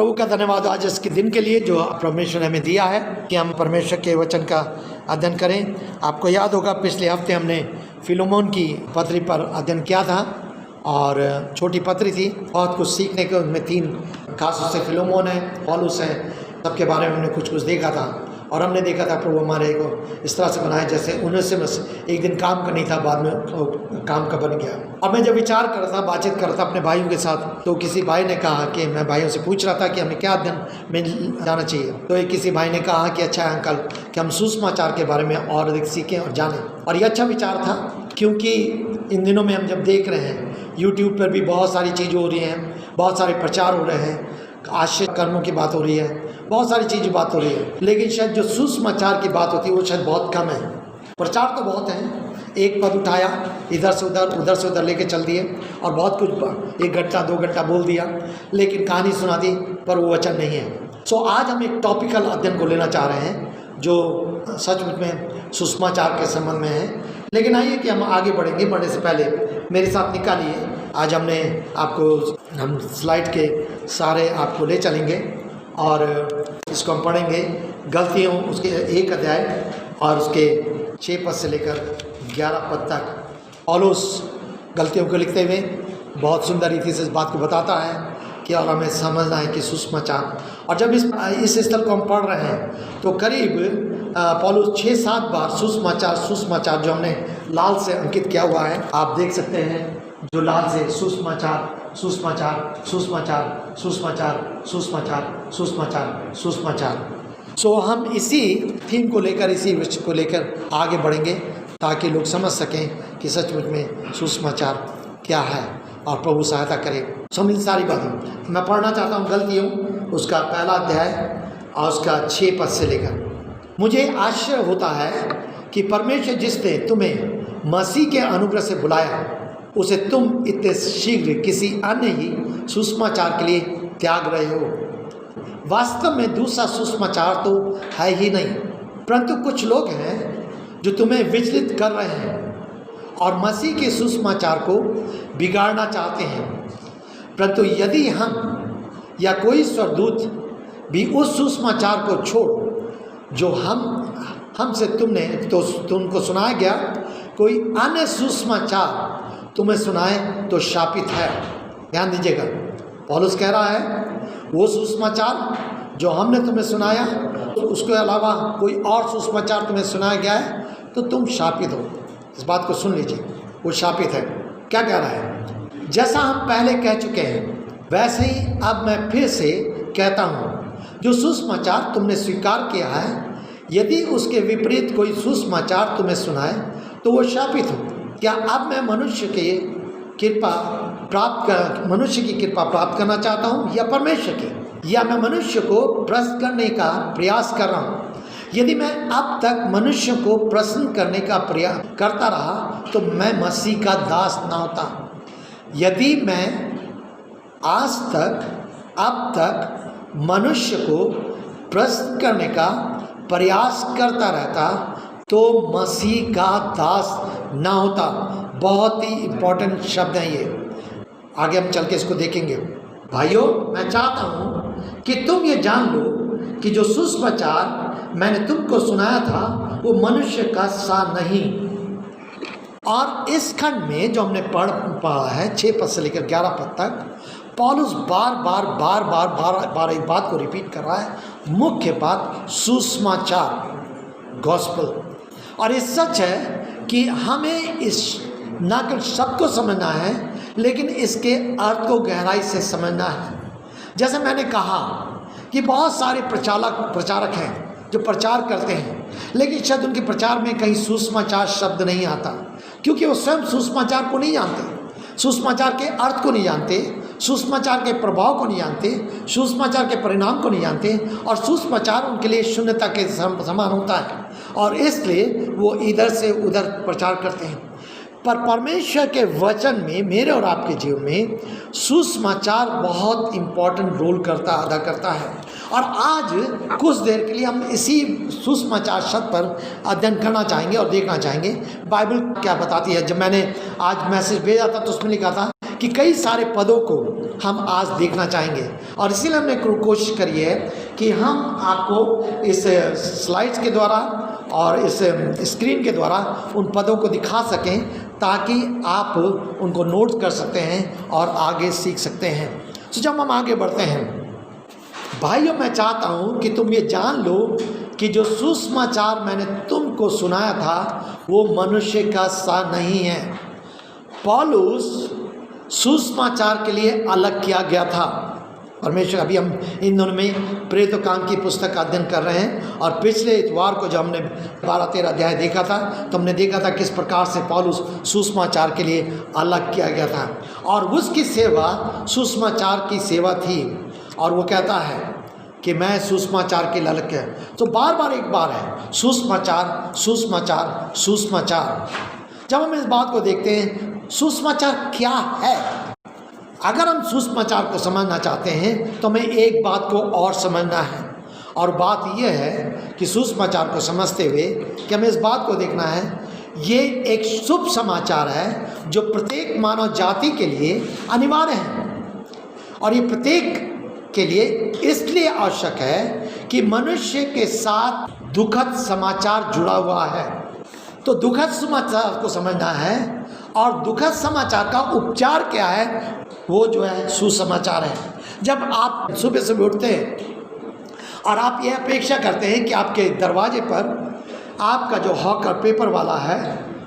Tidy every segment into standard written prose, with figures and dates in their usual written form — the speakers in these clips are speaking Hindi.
प्रभु का धन्यवाद आज इसके दिन के लिए जो परमेश्वर ने हमें दिया है कि हम परमेश्वर के वचन का अध्ययन करें। आपको याद होगा पिछले हफ्ते हमने फिलोमोन की पत्री पर अध्ययन किया था और छोटी पत्री थी, बहुत कुछ सीखने के उनमें 3 खास उससे फिलोमोन है, पौलुस है, सबके बारे में हमने कुछ देखा था। और हमने देखा था प्रभु हमारे को इस तरह से बनाया जैसे उनेसिमुस एक दिन काम का नहीं था, बाद में काम का बन गया। और मैं जब विचार कर रहा था, बातचीत कर रहा था अपने भाइयों के साथ, तो किसी भाई ने कहा कि मैं भाइयों से पूछ रहा था कि हमें क्या अध्ययन में जाना चाहिए। तो एक किसी भाई ने कहा कि अच्छा अंकल कि हम सुसमाचार के बारे में और अधिक सीखें और जानें। और ये अच्छा विचार था, क्योंकि इन दिनों में हम जब देख रहे हैं यूट्यूब पर भी बहुत सारी चीज़ें हो रही हैं, बहुत सारे प्रचार हो रहे हैं, आश्चर्य कर्मों की बात हो रही है, बहुत सारी चीज़ बात हो रही है, लेकिन शायद जो सुसमाचार की बात होती है वो शायद बहुत कम है। प्रचार तो बहुत है, एक पद उठाया इधर से उधर लेके चल दिए और बहुत कुछ 1 घंटा 2 घंटा बोल दिया, लेकिन कहानी सुना दी, पर वो वचन नहीं है। सो आज हम एक टॉपिकल अध्ययन को लेना चाह रहे हैं जो सचमुच में सुसमाचार के संबंध में है। लेकिन आइए कि हम आगे बढ़ेंगे, बढ़ने से पहले मेरे साथ निकालिए, आज हम स्लाइड के सारे आपको ले चलेंगे और इसको हम पढ़ेंगे गलतियों उसके 1 अध्याय और उसके 6 पद से लेकर 11 पद तक। पौलुस गलतियों को लिखते हुए बहुत सुंदर रीति से इस बात को बताता है कि और हमें समझना है कि सुसमाचार, और जब इस स्थल को हम पढ़ रहे हैं तो करीब पौलुस 6-7 बार सुसमाचार जो हमने लाल से अंकित किया हुआ है, आप देख सकते हैं, जो लाल से सुसमाचार सो हम इसी थीम को लेकर, इसी विषय को लेकर आगे बढ़ेंगे ताकि लोग समझ सकें कि सचमुच में सुसमाचार क्या है और प्रभु सहायता करे। समझ सारी बातें मैं पढ़ना चाहता हूँ। गलतियों उसका 1 अध्याय और उसका 6 पद से लेकर। मुझे आश्चर्य होता है कि परमेश्वर जिसने तुम्हें मसीह के अनुग्रह से बुलाया उसे तुम इतने शीघ्र किसी अन्य ही सुसमाचार के लिए त्याग रहे हो। वास्तव में दूसरा सुसमाचार तो है ही नहीं, परंतु कुछ लोग हैं जो तुम्हें विचलित कर रहे हैं और मसीह के सुसमाचार को बिगाड़ना चाहते हैं। परंतु यदि हम या कोई स्वर्गदूत भी उस सुसमाचार को छोड़ जो हमसे तुमको सुनाया गया, कोई अन्य सुसमाचार तुम्हें सुनाए तो शापित है। ध्यान दीजिएगा, पौलुस कह रहा है वो सुसमाचार जो हमने तुम्हें सुनाया, उसके अलावा कोई और सुसमाचार तुम्हें सुनाया गया है तो तुम शापित हो। इस बात को सुन लीजिए, वो शापित है। क्या कह रहा है? जैसा हम पहले कह चुके हैं वैसे ही अब मैं फिर से कहता हूँ, जो सुसमाचार तुमने स्वीकार किया है, यदि उसके विपरीत कोई सुसमाचार तुम्हें सुनाए तो वो शापित हो। क्या अब मैं मनुष्य की कृपा प्राप्त करना चाहता हूँ या परमेश्वर की, या मैं मनुष्य को प्रसन्न करने का प्रयास कर रहा हूँ? यदि मैं अब तक मनुष्य को प्रसन्न करने का प्रयास करता रहा तो मैं मसीह का दास ना होता। यदि मैं अब तक मनुष्य को प्रसन्न करने का प्रयास करता रहता तो मसीह का दास ना होता। बहुत ही इम्पोर्टेंट शब्द हैं ये, आगे हम चल के इसको देखेंगे। भाइयों, मैं चाहता हूँ कि तुम ये जान लो कि जो सुसमाचार मैंने तुमको सुनाया था वो मनुष्य का सा नहीं। और इस खंड में जो हमने पढ़ा है 6 पद से लेकर 11 पद तक, पौलुस बार एक बात को रिपीट कर रहा है। मुख्य बात सुसमाचार, गॉस्पेल। और ये सच है कि हमें इस ना केवल शब्द को समझना है लेकिन इसके अर्थ को गहराई से समझना है। जैसे मैंने कहा कि बहुत सारे प्रचारक हैं जो प्रचार करते हैं, लेकिन शायद उनके प्रचार में कहीं सुसमाचार शब्द नहीं आता, क्योंकि वो स्वयं सुसमाचार को नहीं जानते, सुसमाचार के अर्थ को नहीं जानते, सुसमाचार के प्रभाव को नहीं जानते, सुसमाचार के परिणाम को नहीं जानते, और सुसमाचार उनके लिए शून्यता के समान होता है और इसलिए वो इधर से उधर प्रचार करते हैं। पर परमेश्वर के वचन में मेरे और आपके जीवन में सुसमाचार बहुत इम्पोर्टेंट रोल अदा करता है। और आज कुछ देर के लिए हम इसी सुसमाचार शब्द पर अध्ययन करना चाहेंगे और देखना चाहेंगे बाइबल क्या बताती है। जब मैंने आज मैसेज भेजा था तो उसमें लिखा था कि कई सारे पदों को हम आज देखना चाहेंगे और इसीलिए हमने कोशिश करी है कि हम आपको इस स्लाइड्स के द्वारा और इस स्क्रीन के द्वारा उन पदों को दिखा सकें ताकि आप उनको नोट कर सकते हैं और आगे सीख सकते हैं। तो जब हम आगे बढ़ते हैं भाइयों, मैं चाहता हूँ कि तुम ये जान लो कि जो सुसमाचार मैंने तुमको सुनाया था वो मनुष्य का सा नहीं है। पौलुस सुसमाचार के लिए अलग किया गया था। परमेश्वर, अभी हम इन दिनों में प्रेरितों काम की पुस्तक का अध्ययन कर रहे हैं और पिछले इतवार को जब हमने 12-13 अध्याय देखा था तो हमने देखा था किस प्रकार से पौलुस सुसमाचार के लिए अलग किया गया था और उसकी सेवा सुसमाचार की सेवा थी। और वो कहता है कि मैं सुसमाचार के लिए अलग किया। तो बार बार एक बार है सुसमाचार सुसमाचार सुसमाचार। जब हम इस बात को देखते हैं सुसमाचार क्या है, अगर हम सुसमाचार को समझना चाहते हैं तो हमें एक बात को और समझना है और बात यह है कि सुसमाचार को समझते हुए कि हमें इस बात को देखना है ये एक शुभ समाचार है जो प्रत्येक मानव जाति के लिए अनिवार्य है। और ये प्रत्येक के लिए इसलिए आवश्यक है कि मनुष्य के साथ दुखद समाचार जुड़ा हुआ है। तो दुखद समाचार को समझना है और दुखद समाचार का उपचार क्या है, वो जो है सुसमाचार है। जब आप सुबह सुबह उठते हैं और आप यह अपेक्षा करते हैं कि आपके दरवाजे पर आपका जो हॉकर पेपर वाला है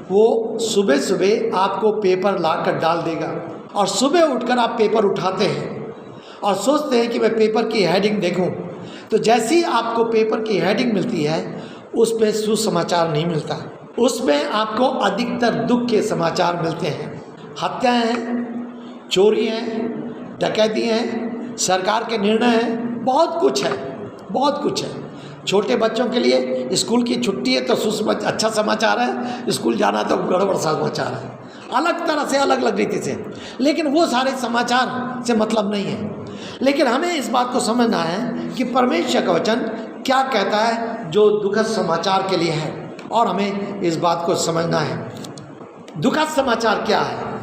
वो सुबह सुबह आपको पेपर ला कर डाल देगा और सुबह उठकर आप पेपर उठाते हैं और सोचते हैं कि मैं पेपर की हेडिंग देखूं, तो जैसी आपको पेपर की हेडिंग मिलती है उस पर सुसमाचार नहीं मिलता, उसमें आपको अधिकतर दुख के समाचार मिलते हैं। हत्याएं हैं, चोरी हैं, डकैती हैं, सरकार के निर्णय हैं, बहुत कुछ है, बहुत कुछ है। छोटे बच्चों के लिए स्कूल की छुट्टी है तो अच्छा समाचार है, स्कूल जाना तो गड़बड़ समाचार है, अलग तरह से अलग अलग रीति से। लेकिन वो सारे समाचार से मतलब नहीं है। लेकिन हमें इस बात को समझना है कि परमेश्वर का वचन क्या कहता है जो दुखद समाचार के लिए है और हमें इस बात को समझना है। दुखद समाचार क्या है?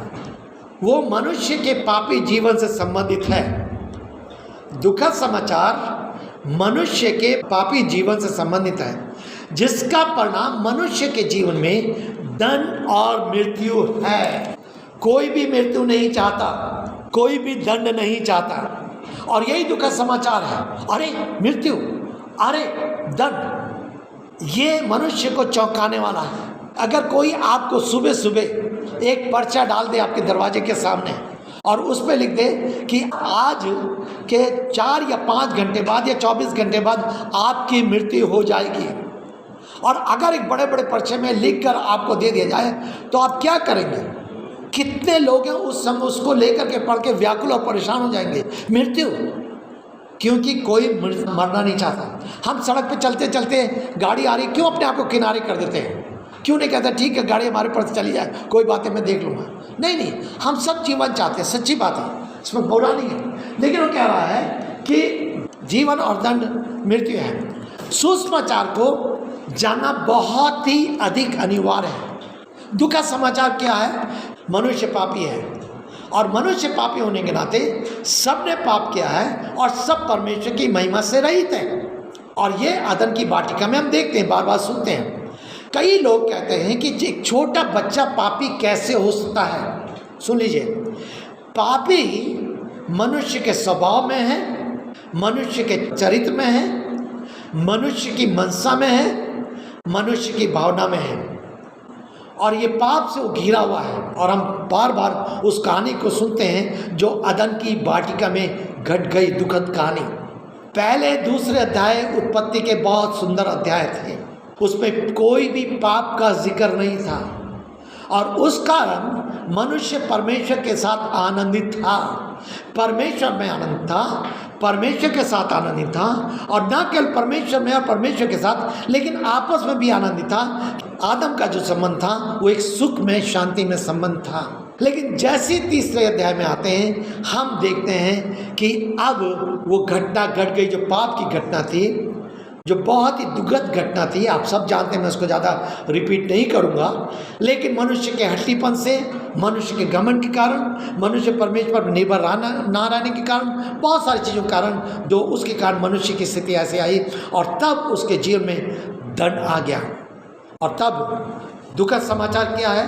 वो मनुष्य के पापी जीवन से संबंधित है। दुखद समाचार मनुष्य के पापी जीवन से संबंधित है जिसका परिणाम मनुष्य के जीवन में दंड और मृत्यु है। कोई भी मृत्यु नहीं चाहता, कोई भी दंड नहीं चाहता और यही दुखद समाचार है। अरे मृत्यु, अरे दंड, ये मनुष्य को चौंकाने वाला है। अगर कोई आपको सुबह सुबह एक पर्चा डाल दे आपके दरवाजे के सामने और उस पर लिख दे कि आज के 4 या 5 घंटे बाद या 24 घंटे बाद आपकी मृत्यु हो जाएगी, और अगर एक बड़े बड़े पर्चे में लिखकर आपको दे दिया जाए तो आप क्या करेंगे? कितने लोग हैं उस समय उसको लेकर के पढ़ के व्याकुल और परेशान हो जाएंगे। मृत्यु, क्योंकि कोई मरना नहीं चाहता। हम सड़क पे चलते चलते गाड़ी आ रही, क्यों अपने आप को किनारे कर देते हैं? क्यों नहीं कहते ठीक है गाड़ी हमारे पर चली जाए, कोई बात है मैं देख लूँगा? नहीं, हम सब जीवन चाहते हैं, सच्ची बात है, इसमें बुरा नहीं है। लेकिन वो कह रहा है कि जीवन और दंड मृत्यु है। सुसमाचार को जानना बहुत ही अधिक अनिवार्य है। दुखद समाचार क्या है? मनुष्य पापी है और मनुष्य पापी होने के नाते सबने पाप किया है और सब परमेश्वर की महिमा से रहित हैं। और ये अदन की वाटिका में हम देखते हैं, बार बार सुनते हैं। कई लोग कहते हैं कि एक छोटा बच्चा पापी कैसे हो सकता है? सुन लीजिए, पापी मनुष्य के स्वभाव में है, मनुष्य के चरित्र में है, मनुष्य की मनसा में है, मनुष्य की भावना में है और ये पाप से वो घिरा हुआ है। और हम बार बार उस कहानी को सुनते हैं जो अदन की वाटिका में घट गई दुखद कहानी। पहले दूसरे अध्याय उत्पत्ति के बहुत सुंदर अध्याय थे, उसमें कोई भी पाप का जिक्र नहीं था और उस कारण मनुष्य परमेश्वर के साथ आनंदित था, परमेश्वर में आनंद था, परमेश्वर के साथ आनंदित था और न केवल परमेश्वर में और परमेश्वर के साथ लेकिन आपस में भी आनंदित था। आदम का जो संबंध था वो एक सुख में, शांति में संबंध था। लेकिन जैसे तीसरे अध्याय में आते हैं हम देखते हैं कि अब वो घटना घट गई जो पाप की घटना थी, जो बहुत ही दुखद घटना थी। आप सब जानते हैं, मैं उसको ज़्यादा रिपीट नहीं करूँगा। लेकिन मनुष्य के हट्टीपन से, मनुष्य के घमंड के कारण, मनुष्य परमेश्वर पर निर्भर ना रहने के कारण, बहुत सारी चीज़ों के कारण, जो उसके कारण मनुष्य की स्थिति ऐसे आई और तब उसके जीवन में दंड आ गया। और तब दुखद समाचार क्या है?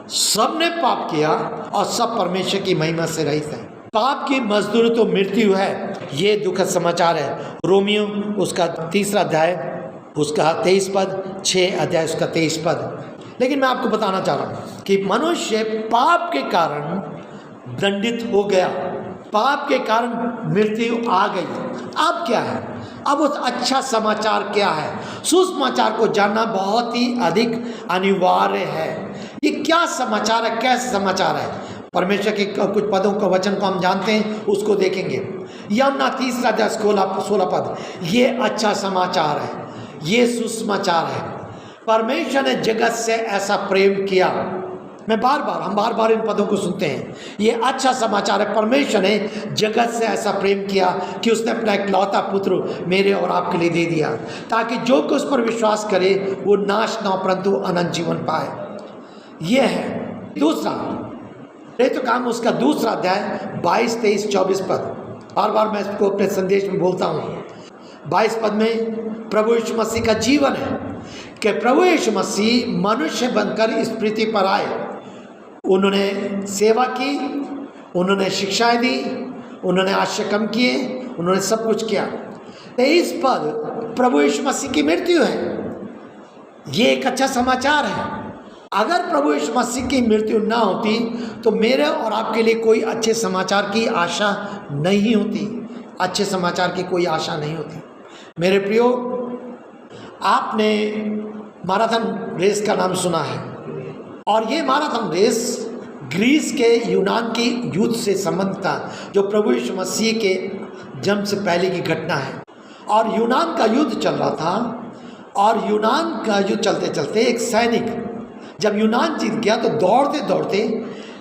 सबने पाप किया और सब परमेश्वर की महिमा से रहित है। पाप की मजदूरी तो मृत्यु है, ये दुखद समाचार है। रोमियो उसका 3 अध्याय उसका 23 पद, 6 अध्याय उसका 23 पद। लेकिन मैं आपको बताना चाह रहा हूँ कि मनुष्य पाप के कारण दंडित हो गया, पाप के कारण मृत्यु आ गई। अब क्या है? अब उस अच्छा समाचार क्या है? सुसमाचार को जानना बहुत ही अधिक अनिवार्य है। ये क्या समाचार है? कैसे समाचार है? परमेश्वर के कुछ पदों का वचन को हम जानते हैं, उसको देखेंगे। यमुना 3 अध्याय 16 पद, ये अच्छा समाचार है, ये सुसमाचार है। परमेश्वर ने जगत से ऐसा प्रेम किया। हम बार बार इन पदों को सुनते हैं। ये अच्छा समाचार है। परमेश्वर ने जगत से ऐसा प्रेम किया कि उसने अपना इकलौता पुत्र मेरे और आपके लिए दे दिया, ताकि जो कोई उस पर विश्वास करे वो नाश न हो परंतु अनंत जीवन पाए। ये है दूसरा तो काम उसका 2 अध्याय 22, 23, 24 पद। बार मैं इसको अपने संदेश में बोलता हूँ। 22 पद में प्रभु यीशु मसीह का जीवन है कि प्रभु यीशु मसीह मनुष्य बनकर इस पृथ्वी पर आए। उन्होंने सेवा की, उन्होंने शिक्षाएं दी, उन्होंने आश्रय कम किए, उन्होंने सब कुछ किया। 23 पद प्रभु यीशु मसीह की मृत्यु है। ये एक अच्छा समाचार है। अगर प्रभु यीशु मसीह की मृत्यु ना होती तो मेरे और आपके लिए कोई अच्छे समाचार की आशा नहीं होती। अच्छे समाचार की कोई आशा नहीं होती। मेरे प्रियो, आपने मैराथन रेस का नाम सुना है, और ये मैराथन रेस ग्रीस के यूनान की युद्ध से संबंधित था, जो प्रभु यीशु मसीह के जन्म से पहले की घटना है। और यूनान का युद्ध चल रहा था, और यूनान का युद्ध चलते चलते एक सैनिक जब यूनान जीत गया तो दौड़ते दौड़ते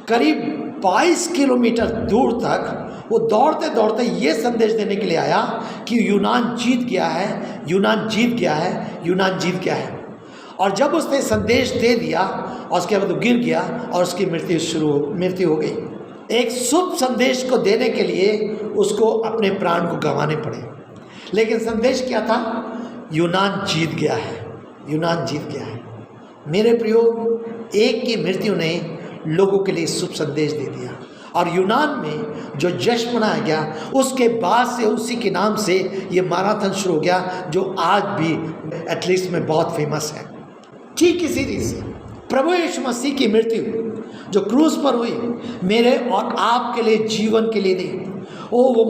करीब 22 किलोमीटर दूर तक वो दौड़ते दौड़ते ये संदेश देने के लिए आया कि यूनान जीत गया है, यूनान जीत गया है, यूनान जीत गया है। और जब उसने संदेश दे दिया और उसके बाद वो गिर गया और उसकी मृत्यु हो गई। एक शुभ संदेश को देने के लिए उसको अपने प्राण को गंवाने पड़े। लेकिन संदेश क्या था? यूनान जीत गया है, यूनान जीत गया है। मेरे प्रियो, एक की मृत्यु ने लोगों के लिए शुभ संदेश दे दिया। और यूनान में जो जश्न मनाया गया, उसके बाद से उसी के नाम से ये मैराथन शुरू हो गया, जो आज भी एथलीट्स में बहुत फेमस है। ठीक इसी रीति से प्रभु यीशु मसीह की मृत्यु जो क्रूस पर हुई, मेरे और आपके लिए जीवन के लिए नहीं। वो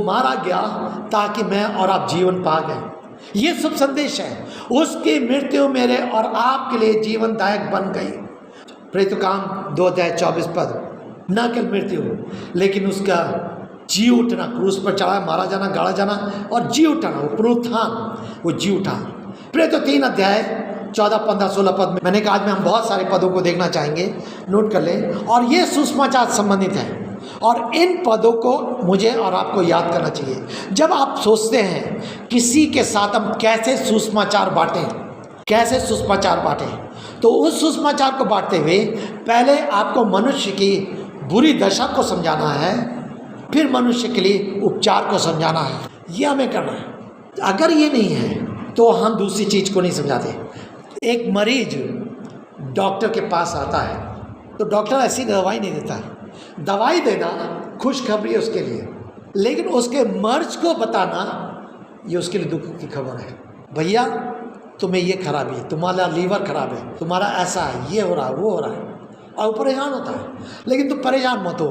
मारा गया ताकि मैं और आप जीवन पा गए। ये शुभ संदेश है। उसकी मृत्यु मेरे और आपके लिए जीवनदायक बन गई। प्रेरित काम 2 अध्याय 24 पद, न केवल मृत्यु लेकिन उसका जी उठना, क्रूस पर चढ़ा, मारा जाना, गाड़ा जाना और जी उठाना, वो पुनरुत्थान, वो जी उठा। प्रेरित 3 अध्याय 14, 15, 16 पद में मैंने कहा आज में हम बहुत सारे पदों को देखना चाहेंगे, नोट कर लें। और ये सुसमाचार संबंधित है, और इन पदों को मुझे और आपको याद करना चाहिए। जब आप सोचते हैं किसी के साथ हम कैसे सुसमाचार बांटें, तो उस सुसमाचार को बांटते हुए पहले आपको मनुष्य की बुरी दशा को समझाना है, फिर मनुष्य के लिए उपचार को समझाना है। ये हमें करना है। अगर ये नहीं है तो हम दूसरी चीज़ को नहीं समझाते। एक मरीज डॉक्टर के पास आता है तो डॉक्टर ऐसी दवाई नहीं देता है। दवाई देना खुशखबरी है उसके लिए, लेकिन उसके मर्ज को बताना ये उसके लिए दुख की खबर है। भैया तुम्हें ये खराबी है, तुम्हारा लीवर खराब है, तुम्हारा ऐसा है, ये हो रहा है, वो हो रहा है, और वो परेशान होता है। लेकिन तुम परेशान मत हो,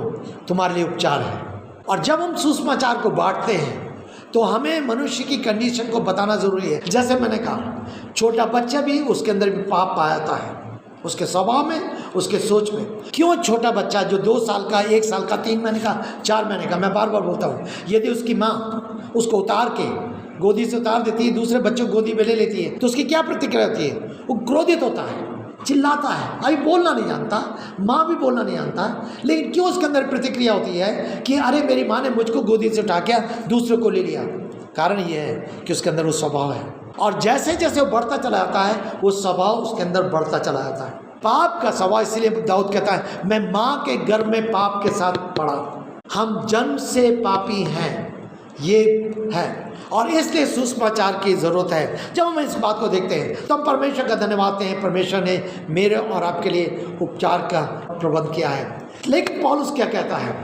तुम्हारे लिए उपचार है। और जब हम सुसमाचार को बांटते हैं तो हमें मनुष्य की कंडीशन को बताना ज़रूरी है। जैसे मैंने कहा, छोटा बच्चा भी उसके अंदर भी पाप पाता है, उसके स्वभाव में, उसके सोच में। क्यों छोटा बच्चा जो 2 साल का, 1 साल का, 3 महीने का, 4 महीने का, मैं बार बार बोलता हूँ, यदि उसकी माँ उसको उतार के गोदी से उतार देती है, दूसरे बच्चों को गोदी में ले लेती है, तो उसकी क्या प्रतिक्रिया होती है? वो क्रोधित होता है, चिल्लाता है। अभी बोलना नहीं जानता, माँ भी बोलना नहीं जानता, लेकिन क्यों उसके अंदर प्रतिक्रिया होती है कि अरे मेरी माँ ने मुझको गोदी से उठा के दूसरे को ले लिया। कारण ये है कि उसके अंदर वो स्वभाव है, और जैसे जैसे वो बढ़ता चला जाता है वो स्वभाव उसके अंदर बढ़ता चला जाता है। पाप का स्वभाव, इसलिए दाऊद कहता है मैं माँ के गर्भ में पाप के साथ पड़ा, हम जन्म से पापी हैं, ये है। और इसलिए सुसमाचार की ज़रूरत है। जब हम इस बात को देखते हैं तो हम परमेश्वर का धन्यवाद देते हैं, परमेश्वर ने मेरे और आपके लिए उपचार का प्रबंध किया है। लेकिन पौलुस क्या कहता है,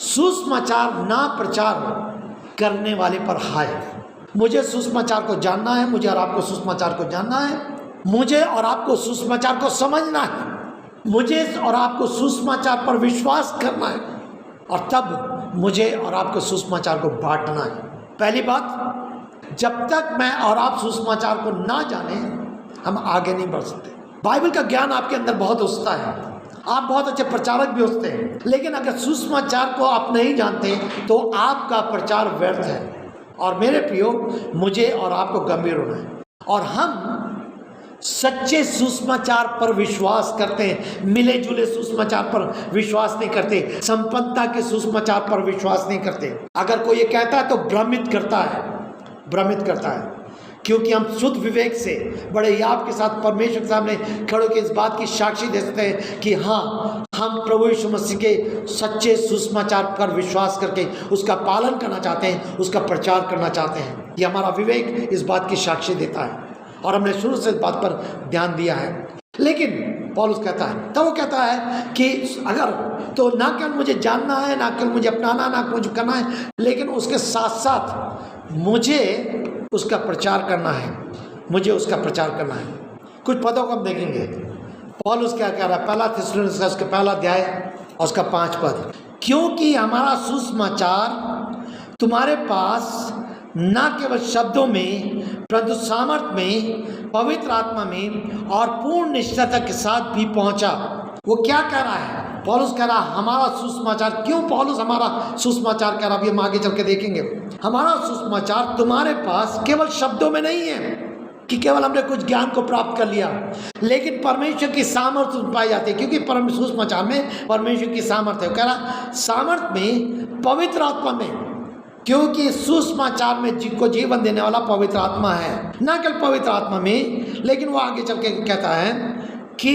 सुसमाचार ना प्रचार करने वाले पर हाय। मुझे सुसमाचार को जानना है, मुझे और आपको सुसमाचार को जानना है, मुझे और आपको सुसमाचार को समझना है, मुझे और आपको सुसमाचार पर विश्वास करना है, और तब मुझे और आपको सुसमाचार को बांटना है। पहली बात, जब तक मैं और आप सुसमाचार को ना जाने हम आगे नहीं बढ़ सकते। बाइबल का ज्ञान आपके अंदर बहुत होता है, आप बहुत अच्छे प्रचारक भी होते हैं, लेकिन अगर सुसमाचार को आप नहीं जानते तो आपका प्रचार व्यर्थ है। और मेरे प्रियो, मुझे और आपको गंभीर होना है, और हम सच्चे सुसमाचार पर विश्वास करते हैं, मिले जुले सुसमाचार पर विश्वास नहीं करते, संपन्नता के सुसमाचार पर विश्वास नहीं करते। अगर कोई ये कहता है तो भ्रमित करता है, क्योंकि हम शुद्ध विवेक से बड़े याद के साथ परमेश्वर के सामने खड़े होकर इस बात की साक्षी दे सकते हैं कि हाँ, हम प्रभु यीशु मसीह के सच्चे सुसमाचार पर विश्वास करके उसका पालन करना चाहते हैं, उसका प्रचार करना चाहते हैं। ये हमारा विवेक इस बात की साक्षी देता है, और हमने शुरू से इस बात पर ध्यान दिया है। लेकिन पौलुस कहता है, तो वो कहता है कि अगर तो ना केवल मुझे जानना है, ना केवल मुझे अपनाना, ना मुझे करना है, लेकिन उसके साथ साथ मुझे उसका प्रचार करना है, मुझे उसका प्रचार करना है। कुछ पदों को हम देखेंगे। पौलुस क्या कह रहा है, पहला थिस्सलुनीके उसका पहला अध्याय और उसका 5 पद, क्योंकि हमारा सुसमाचार तुम्हारे पास न केवल शब्दों में परंतु सामर्थ में, पवित्र आत्मा में और पूर्ण निश्चयता के साथ भी पहुंचा। वो क्या कह रहा है, पौलुस कह रहा है हमारा सुसमाचार। क्यों पौलुस हमारा सुसमाचार कह रहा, अभी हम आगे चल के देखेंगे। हमारा सुसमाचार तुम्हारे पास केवल शब्दों में नहीं है कि केवल हमने कुछ ज्ञान को प्राप्त कर लिया, लेकिन परमेश्वर की सामर्थ्य पाई जाती है, क्योंकि सुसमाचार में परमेश्वर की सामर्थ्य है। कह रहा सामर्थ्य में, पवित्र आत्मा में, क्योंकि सुसमाचार में जिसको जीवन देने वाला पवित्र आत्मा है। न केवल पवित्र आत्मा में, लेकिन वो आगे चल के कहता है कि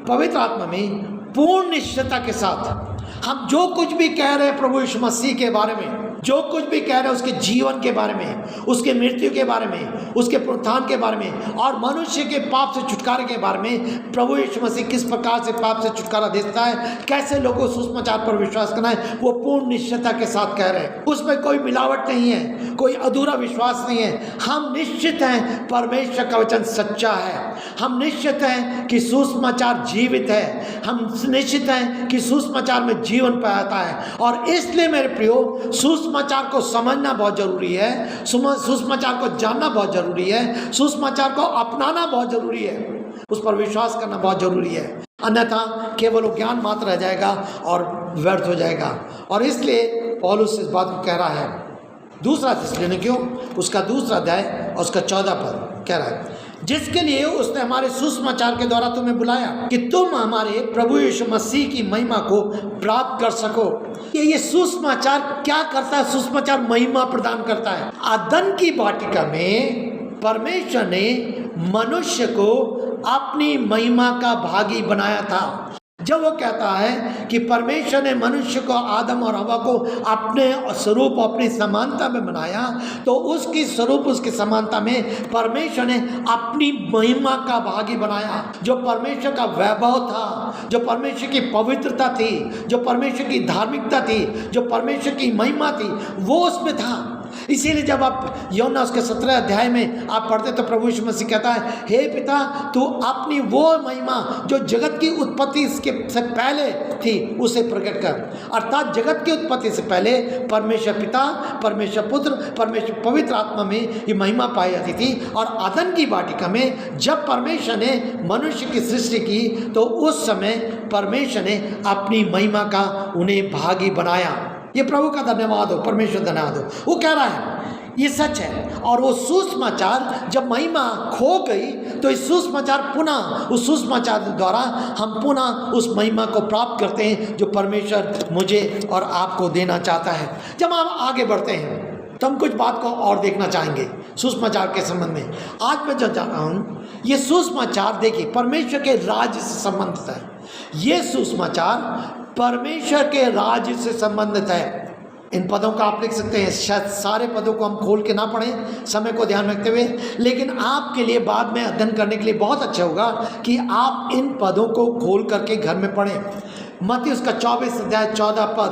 पवित्र आत्मा में पूर्ण निश्चयता के साथ हम जो कुछ भी कह रहे हैं प्रभु यीशु मसीह के बारे में, जो कुछ भी कह रहे हैं उसके जीवन के बारे में, उसके मृत्यु के बारे में, उसके पुनरुत्थान के बारे में, और मनुष्य के पाप से छुटकारे के बारे में, प्रभु यीशु मसीह किस प्रकार से पाप से छुटकारा देता है, कैसे लोगों को सुसमाचार पर विश्वास करना है, वो पूर्ण निश्चयता के साथ कह रहे हैं। उसमें कोई मिलावट नहीं है, कोई अधूरा विश्वास नहीं है। हम निश्चित हैं परमेश्वर का वचन सच्चा है, हम निश्चित हैं कि सुसमाचार जीवित है, हम निश्चित हैं कि सुसमाचार में जीवन पाता है। और इसलिए मेरे प्रियो, सुसमाचार को समझना बहुत जरूरी है, सुसमाचार को जानना बहुत जरूरी है, सुसमाचार को अपनाना बहुत जरूरी है, उस पर विश्वास करना बहुत जरूरी है। अन्यथा केवल वो ज्ञान मात्र रह जाएगा और व्यर्थ हो जाएगा। और इसलिए पौलुस इस बात को कह रहा है। दूसरा थिस्सलुनीके उसका दूसरा अध्याय और उसका 14 पद कह रहा है, जिसके लिए उसने हमारे सुसमाचार के द्वारा तुम्हें बुलाया कि तुम हमारे प्रभु यीशु मसीह की महिमा को प्राप्त कर सको। ये सुसमाचार क्या करता है? सुसमाचार महिमा प्रदान करता है। आदन की वाटिका में परमेश्वर ने मनुष्य को अपनी महिमा का भागी बनाया था। जब वो कहता है कि परमेश्वर ने मनुष्य को, आदम और हवा को अपने स्वरूप, अपनी समानता में बनाया, तो उसकी स्वरूप, उसकी समानता में परमेश्वर ने अपनी महिमा का भागी बनाया। जो परमेश्वर का वैभव था, जो परमेश्वर की पवित्रता थी, जो परमेश्वर की धार्मिकता थी, जो परमेश्वर की महिमा थी, वो उसमें था। इसीलिए जब आप यूहन्ना उसके 17 अध्याय में आप पढ़ते तो प्रभु यीशु मसीह कहता है, हे पिता, तू अपनी वो महिमा जो जगत की उत्पत्ति से पहले थी उसे प्रकट कर। अर्थात जगत की उत्पत्ति से पहले परमेश्वर पिता, परमेश्वर पुत्र, परमेश्वर पवित्र आत्मा में ये महिमा पाई जाती थी। और आदन की वाटिका में जब परमेश्वर ने मनुष्य की सृष्टि की तो उस समय परमेश्वर ने अपनी महिमा का उन्हें भागी बनाया। ये प्रभु का धन्यवाद हो, परमेश्वर धन्यवाद हो। वो कह रहा है ये सच है। और वो सुसमाचार जब महिमा खो गई तो इस सुसमाचार पुनः, उस सुसमाचार द्वारा हम पुनः उस महिमा को प्राप्त करते हैं जो परमेश्वर मुझे और आपको देना चाहता है। जब हम आगे बढ़ते हैं तो हम कुछ बात को और देखना चाहेंगे सुसमाचार के संबंध में। आज मैं जो जा रहा हूँ ये सुसमाचार देखिए परमेश्वर के राज्य से संबंधित है। ये सुसमाचार परमेश्वर के राज्य से संबंधित है। इन पदों का आप लिख सकते हैं, शायद सारे पदों को हम खोल के ना पढ़ें समय को ध्यान रखते हुए, लेकिन आपके लिए बाद में अध्ययन करने के लिए बहुत अच्छा होगा कि आप इन पदों को खोल करके घर में पढ़ें। मत्ती उसका 24 अध्याय 14 पद,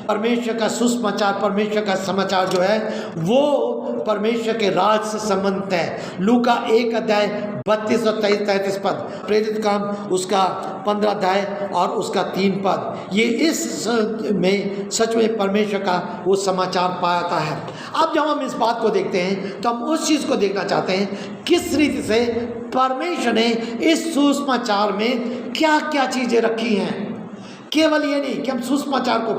परमेश्वर का सुसमाचार, परमेश्वर का समाचार जो है वो परमेश्वर के राज से संबंधित है। लूका 1 अध्याय 32 और 33 पद, प्रेरित काम उसका 15 अध्याय और उसका 3 पद, ये इस में सच में परमेश्वर का वो समाचार पाता है। अब जब हम इस बात को देखते हैं तो हम उस चीज़ को देखना चाहते हैं किस रीति से परमेश्वर ने इस सुसमाचार में क्या क्या चीज़ें रखी हैं। केवल ये नहीं कि हम सुसमाचार को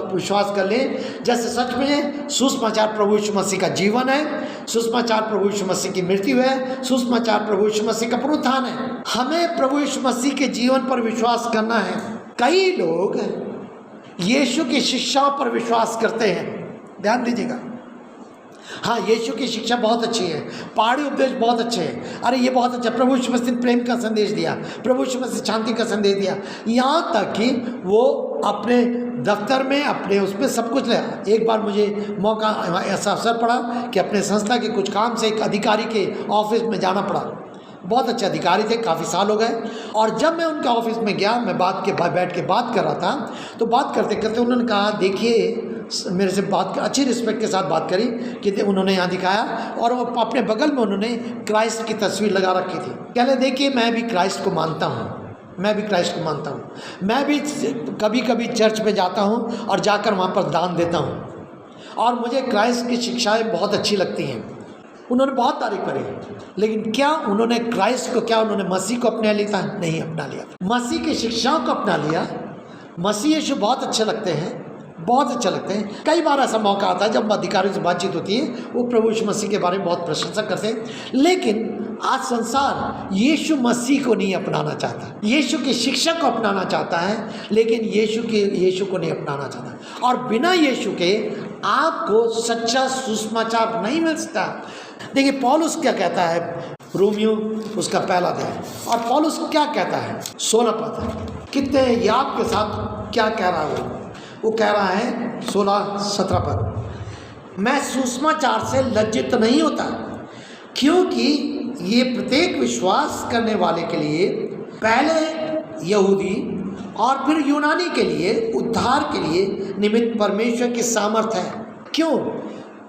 विश्वास कर लें, जैसे सच में सुसमाचार प्रभु यीशु मसीह का जीवन है, सुसमाचार प्रभु यीशु मसीह की मृत्यु है, सुसमाचार प्रभु यीशु मसीह का पुनरुत्थान है। हमें प्रभु यीशु मसीह के जीवन पर विश्वास करना है। कई लोग यीशु की शिक्षाओं पर विश्वास करते हैं, ध्यान दीजिएगा। हाँ, यीशु की शिक्षा बहुत अच्छी है, पहाड़ी उपदेश बहुत अच्छे हैं, अरे ये बहुत अच्छा, प्रभु यीशु मसीह ने प्रेम का संदेश दिया, प्रभु यीशु मसीह शांति का संदेश दिया, यहाँ तक कि वो अपने दफ्तर में अपने उसमें सब कुछ ले। एक बार मुझे मौका ऐसा अवसर पड़ा कि अपने संस्था के कुछ काम से एक अधिकारी के ऑफिस में जाना पड़ा। बहुत अच्छे अधिकारी थे, काफ़ी साल हो गए, और जब मैं उनके ऑफिस में गया, मैं बैठ के बात कर रहा था, तो बात करते करते उन्होंने कहा, देखिए, मेरे से बात अच्छी रिस्पेक्ट के साथ बात करी कि उन्होंने यहाँ दिखाया और वो अपने बगल में उन्होंने क्राइस्ट की तस्वीर लगा रखी थी। कहले, देखिए, मैं भी क्राइस्ट को मानता हूँ, मैं भी क्राइस्ट को मानता हूँ, मैं भी कभी कभी चर्च में जाता हूँ और जाकर वहाँ पर दान देता हूँ, और मुझे क्राइस्ट की शिक्षाएँ बहुत अच्छी लगती हैं। उन्होंने बहुत तारीफ करी, लेकिन क्या उन्होंने क्राइस्ट को, क्या उन्होंने मसीह को अपना लिया? नहीं अपना लिया। मसीह की शिक्षाओं को अपना लिया। मसीह यीशु बहुत अच्छे लगते हैं, बहुत अच्छे लगते हैं। कई बार ऐसा मौका आता है जब अधिकारियों से बातचीत होती है, वो प्रभु यीशु मसीह के बारे में बहुत प्रशंसा करते हैं, लेकिन आज संसार यीशु मसीह को नहीं अपनाना चाहता, यीशु की शिक्षा को अपनाना चाहता है, लेकिन यीशु को नहीं अपनाना चाहता। और बिना यीशु के आपको सच्चा सुसमाचार नहीं मिल सकता। देखिए, पौलुस क्या कहता है, रोमियो उसका पहला अध्याय, और पौलुस क्या कहता है 16 पद, कितने याद के साथ क्या कह रहा है वो कह रहा है 16-17 पद, मैं सुसमाचार से लज्जित नहीं होता, क्योंकि ये प्रत्येक विश्वास करने वाले के लिए, पहले यहूदी और फिर यूनानी के लिए उद्धार के लिए निमित्त परमेश्वर की सामर्थ है। क्यों?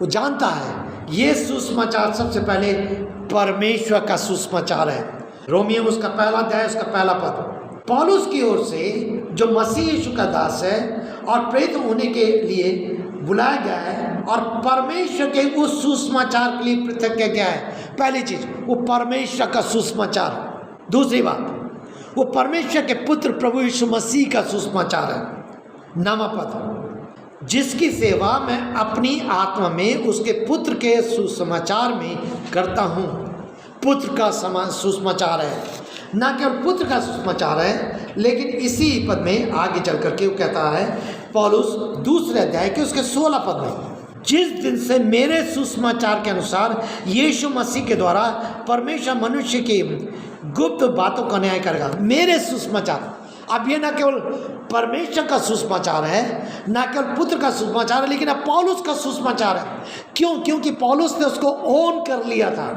वो जानता है ये सुसमाचार सबसे पहले परमेश्वर का सुसमाचार है। रोमियो उसका पहला अध्याय उसका पहला पद, पौलुस की ओर से जो मसीह यीशु का दास है और प्रेरित होने के लिए बुलाया गया है और परमेश्वर के उस सुसमाचार के लिए पृथक किया गया है। पहली चीज, वो परमेश्वर का सुसमाचार। दूसरी बात, वो परमेश्वर के पुत्र प्रभु यीशु मसीह का सुसमाचार है। नामा पद, जिसकी सेवा मैं अपनी आत्मा में उसके पुत्र के सुसमाचार में करता हूँ। पुत्र का सुसमाचार है, ना केवल पुत्र का सुसमाचार है, लेकिन इसी पद में आगे चल करके वो कहता है पौलुस दूसरे अध्याय के उसके 16 पद में, जिस दिन से मेरे सुसमाचार के अनुसार यीशु मसीह के द्वारा परमेश्वर मनुष्य की गुप्त बातों का न्याय करेगा। मेरे सुसमाचार, अब ये ना केवल परमेश्वर का सुसमाचार है, ना केवल पुत्र का सुसमाचार है, लेकिन अब पौलुस का सुसमाचार है। क्यों? क्योंकि पौलुस ने उसको ओन कर लिया था,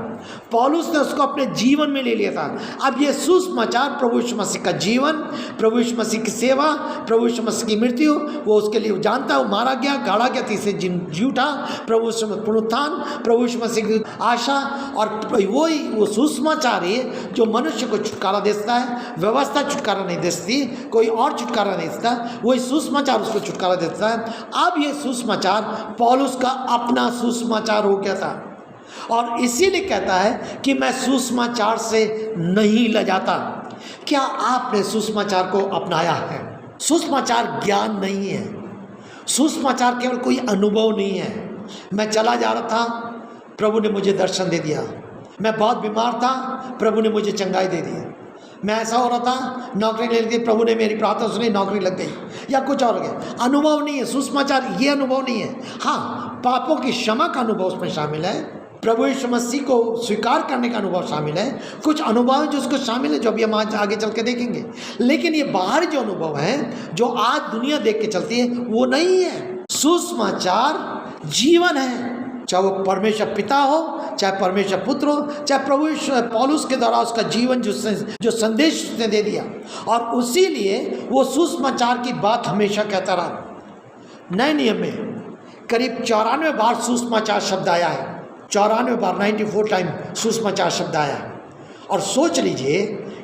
पौलुस ने उसको अपने जीवन में ले लिया था। अब ये सुसमाचार प्रभु यीशु मसीह का जीवन, प्रभु यीशु मसीह की सेवा, प्रभु यीशु मसीह की मृत्यु, वो उसके लिए जानता है, वो मारा गया, गाड़ा गया, तीसरे दिन जी उठा, प्रभु यीशु मसीह पुनरुत्थान, प्रभु यीशु मसीह की आशा, और वही वो सुसमाचार है जो मनुष्य को छुटकारा देता है। व्यवस्था छुटकारा नहीं देती, कोई और छुटकारा नहीं देता, वही सुसमाचार उसको छुटकारा देता है। अब ये सुसमाचार पौलुस का अपना सुसमाचार हो गया था, और इसीलिए कहता है कि मैं सुसमाचार से नहीं लजाता। क्या आपने सुसमाचार को अपनाया है? सुसमाचार ज्ञान नहीं है, सुसमाचार केवल कोई अनुभव नहीं है। मैं चला जा रहा था, प्रभु ने मुझे दर्शन दे दिया। मैं बहुत बीमार था, प्रभु ने मुझे चंगाई दे दी। मैं ऐसा हो रहा था, नौकरी ले ली थी, प्रभु ने मेरी प्रार्थना सुनी, नौकरी लग गई, या कुछ और हो गया। अनुभव नहीं है, सुसमाचार ये अनुभव नहीं है। हाँ, पापों की क्षमा का अनुभव उसमें शामिल है, प्रभु यीशु मसीह को स्वीकार करने का अनुभव शामिल है, कुछ अनुभव है जो उसको शामिल है, जो अभी हम आज आगे चल के देखेंगे। लेकिन ये बाहर जो अनुभव है, जो आज दुनिया देख के चलती है, वो नहीं है। सुसमाचार जीवन है, चाहे वो परमेश्वर पिता हो, चाहे परमेश्वर पुत्र हो, चाहे प्रभु पौलुस के द्वारा उसका जीवन जो संदेश उसने दे दिया, और उसी लिए वो सुसमाचार की बात हमेशा कहता रहा। नए नियम में करीब 94 बार सुसमाचार शब्द आया है, 94 बार, 94 टाइम सुसमाचार शब्द आया है। और सोच लीजिए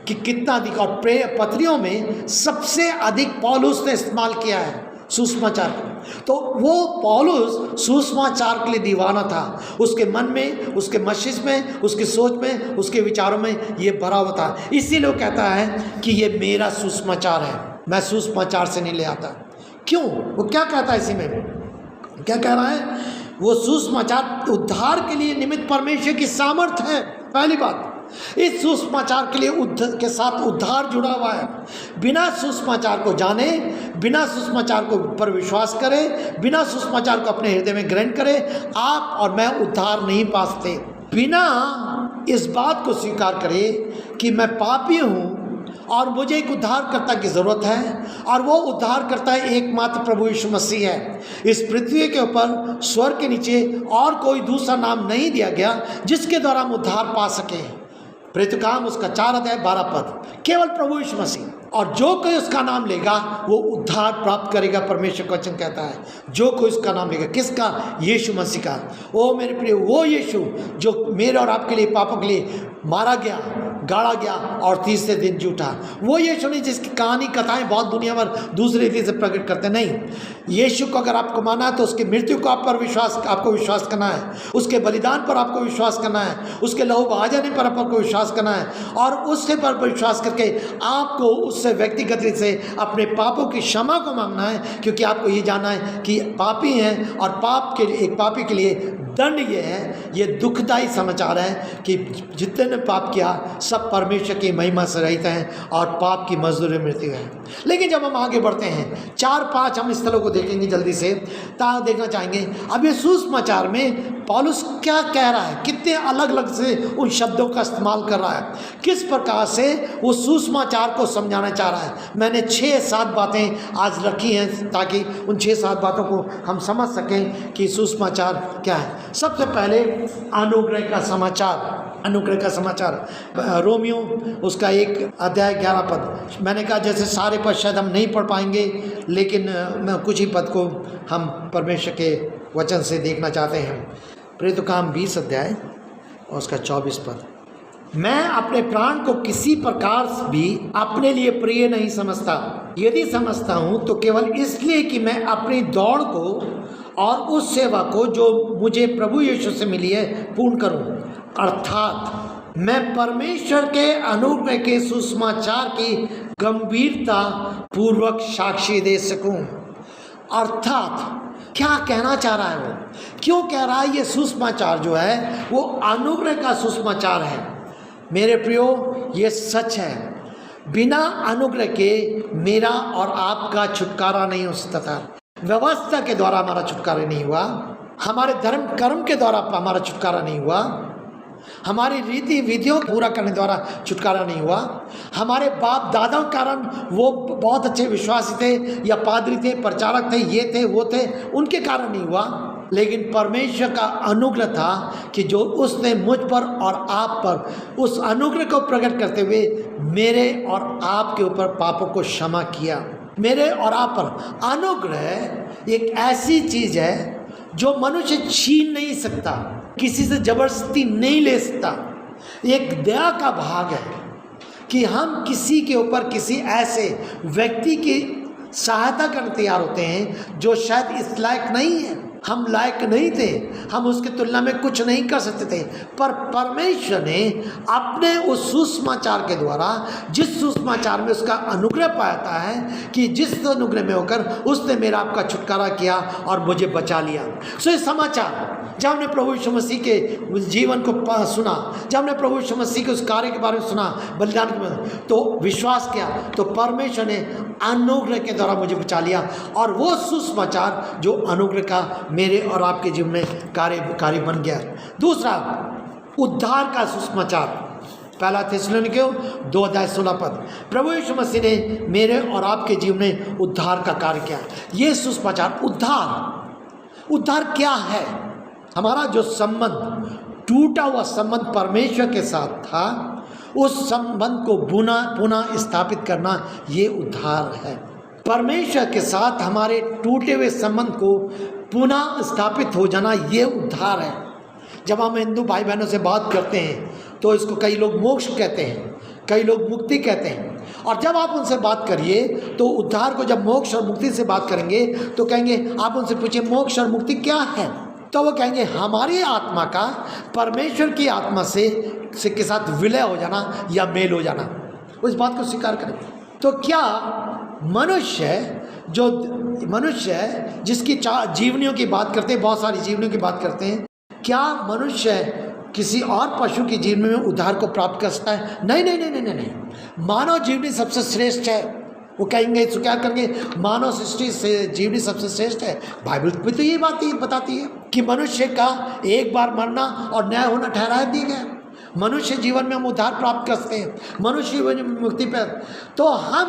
कि कितना अधिक, और पत्रियों में सबसे अधिक पौलुस ने इस्तेमाल किया है सुसमाचार को। तो वो पौलुस सुसमाचार के लिए दीवाना था, उसके मन में, उसके मस्तिष्क में, उसकी सोच में, उसके विचारों में ये भरा हुआ था। इसीलिए वो कहता है कि ये मेरा सुसमाचार है, मैं सुसमाचार से नहीं ले आता। क्यों? वो क्या कहता है इसी में, क्या कह रहा है? वो सुसमाचार उद्धार के लिए निमित्त परमेश्वर की सामर्थ्य है। पहली बात, इस सुसमाचार के लिए के साथ उद्धार जुड़ा हुआ है। बिना सुसमाचार को जाने, बिना सुसमाचार को पर विश्वास करे, बिना सुसमाचार को अपने हृदय में ग्रहण करे, आप और मैं उद्धार नहीं पा सकते। बिना इस बात को स्वीकार करे कि मैं पापी हूँ और मुझे एक उद्धारकर्ता की ज़रूरत है, और वो उद्धारकर्ता एकमात्र प्रभु यीशु मसीह है। इस पृथ्वी के ऊपर, स्वर्ग के नीचे और कोई दूसरा नाम नहीं दिया गया जिसके द्वारा हम उद्धार पा सकें। प्रेरितकाम उसका 4 अध्याय 12 पद, केवल प्रभु यीशु मसीह, और जो कोई उसका नाम लेगा वो उद्धार प्राप्त करेगा। परमेश्वर का वचन कहता है, जो कोई उसका नाम लेगा। किसका? यीशु मसीह का। ओ मेरे प्रिय, वो यीशु जो मेरे और आपके लिए, पापों के लिए मारा गया, गाड़ा गया और तीसरे दिन जी उठा, वो यीशु नहीं जिसकी कहानी, कथाएं बहुत दुनिया भर दूसरी रीति से प्रकट करते नहीं। यीशु को अगर आपको माना है तो उसकी मृत्यु को आपको विश्वास करना है, उसके बलिदान पर आपको विश्वास करना है, उसके लहू बहा जाने पर आपको विश्वास करना है, और उससे पर विश्वास करके आपको उससे व्यक्तिगत रूप से अपने पापों की क्षमा को मांगना है, क्योंकि आपको ये जानना है कि पापी हैं, और पाप के एक पापी के लिए दंड ये है। ये दुखदायी समाचार है कि जितने ने पाप किया सब परमेश्वर की महिमा से रहित हैं, और पाप की मजदूरी मृत्यु है। लेकिन जब हम आगे बढ़ते हैं, 4-5 हम स्थलों को देखेंगे जल्दी से, देखना चाहेंगे अब ये सुसमाचार में पौलुस क्या कह रहा है, कितने अलग अलग से उन शब्दों का इस्तेमाल कर रहा है, किस प्रकार से वो सुसमाचार को समझाना चाह रहा है। मैंने 6-7 बातें आज रखी हैं ताकि उन 6-7 बातों को हम समझ सकें कि सुसमाचार क्या है। सबसे पहले अनुग्रह का समाचार, अनुग्रह का समाचार, रोमियो उसका 1 अध्याय 11 पद। मैंने कहा जैसे सारे पद शायद हम नहीं पढ़ पाएंगे, लेकिन कुछ ही पद को हम परमेश्वर के वचन से देखना चाहते हैं। प्रेरितकाम 20 अध्याय और उसका 24 पद। मैं अपने प्राण को किसी प्रकार भी अपने लिए प्रिय नहीं समझता, यदि समझता हूँ तो केवल इसलिए कि मैं अपनी दौड़ को और उस सेवा को जो मुझे प्रभु यीशु से मिली है पूर्ण करूँ, अर्थात मैं परमेश्वर के अनुग्रह के सुसमाचार की गंभीरता पूर्वक साक्षी दे सकूं। अर्थात क्या कहना चाह रहा है वो, क्यों कह रहा है? ये सुसमाचार जो है वो अनुग्रह का सुसमाचार है। मेरे प्रियो, ये सच है, बिना अनुग्रह के मेरा और आपका छुटकारा नहीं हो सकता था। व्यवस्था के द्वारा हमारा छुटकारा नहीं हुआ, हमारे धर्म कर्म के द्वारा हमारा छुटकारा नहीं हुआ, हमारी रीति विधियों पूरा करने द्वारा छुटकारा नहीं हुआ, हमारे बाप दादाओं के कारण वो बहुत अच्छे विश्वासी थे या पादरी थे, प्रचारक थे, ये थे वो थे, उनके कारण नहीं हुआ। लेकिन परमेश्वर का अनुग्रह था कि जो उसने मुझ पर और आप पर उस अनुग्रह को प्रकट करते हुए मेरे और आपके ऊपर पापों को क्षमा किया। मेरे और आप पर अनुग्रह एक ऐसी चीज़ है जो मनुष्य छीन नहीं सकता, किसी से जबरदस्ती नहीं ले सकता। एक दया का भाग है कि हम किसी के ऊपर किसी ऐसे व्यक्ति की सहायता करने तैयार होते हैं जो शायद इस लायक नहीं है, हम लायक नहीं थे, हम उसकी तुलना में कुछ नहीं कर सकते थे, पर परमेश्वर ने अपने उस सुसमाचार के द्वारा, जिस सुसमाचार में उसका अनुग्रह पाता है कि जिस अनुग्रह में होकर उसने मेरा आपका छुटकारा किया और मुझे बचा लिया। सो ये समाचार जब हमने प्रभु यीशु मसीह के उस जीवन को सुना, जब हमने प्रभु यीशु मसीह के उस कार्य के बारे में सुना, बलिदान के बारे में, तो विश्वास किया, तो परमेश्वर ने अनुग्रह के द्वारा मुझे बचा लिया। और वो सुसमाचार जो अनुग्रह का मेरे और आपके जीवन में कार्य बन गया। दूसरा, उद्धार का सुसमाचार, पहला थिस्सलुनीकियों 2:16 प्रभु यीशु मसीह ने मेरे और आपके जीवन में उद्धार का कार्य किया। ये सुसमाचार, उद्धार क्या है? हमारा जो संबंध, टूटा हुआ संबंध परमेश्वर के साथ था, उस संबंध को पुनः स्थापित करना, ये उद्धार है। परमेश्वर के साथ हमारे टूटे हुए संबंध को पुनः स्थापित हो जाना, ये उद्धार है। जब हम हिंदू भाई बहनों से बात करते हैं तो इसको कई लोग मोक्ष कहते हैं, कई लोग मुक्ति कहते हैं। और जब आप उनसे बात करिए तो उद्धार को जब मोक्ष और मुक्ति से बात करेंगे तो कहेंगे, आप उनसे पूछिए मोक्ष और मुक्ति क्या है, तो वो कहेंगे हमारी आत्मा का परमेश्वर की आत्मा से के साथ विलय हो जाना या मेल हो जाना, उस बात को स्वीकार करें। तो क्या मनुष्य जिसकी जीवनियों की बात करते हैं, बहुत सारी जीवनियों की बात करते हैं, क्या मनुष्य किसी और पशु की जीवनी में उद्धार को प्राप्त कर सकता है? नहीं। मानव जीवनी सबसे श्रेष्ठ है। वो कहेंगे, स्वीकार करेंगे मानव सृष्टि से जीवनी सबसे श्रेष्ठ है। बाइबल भी तो यही बात बताती है कि मनुष्य का एक बार मरना और न्याय होना ठहरा दिया गया। मनुष्य जीवन में हम उद्धार प्राप्त कर सकते हैं, मनुष्य जीवन में मुक्ति पर। तो हम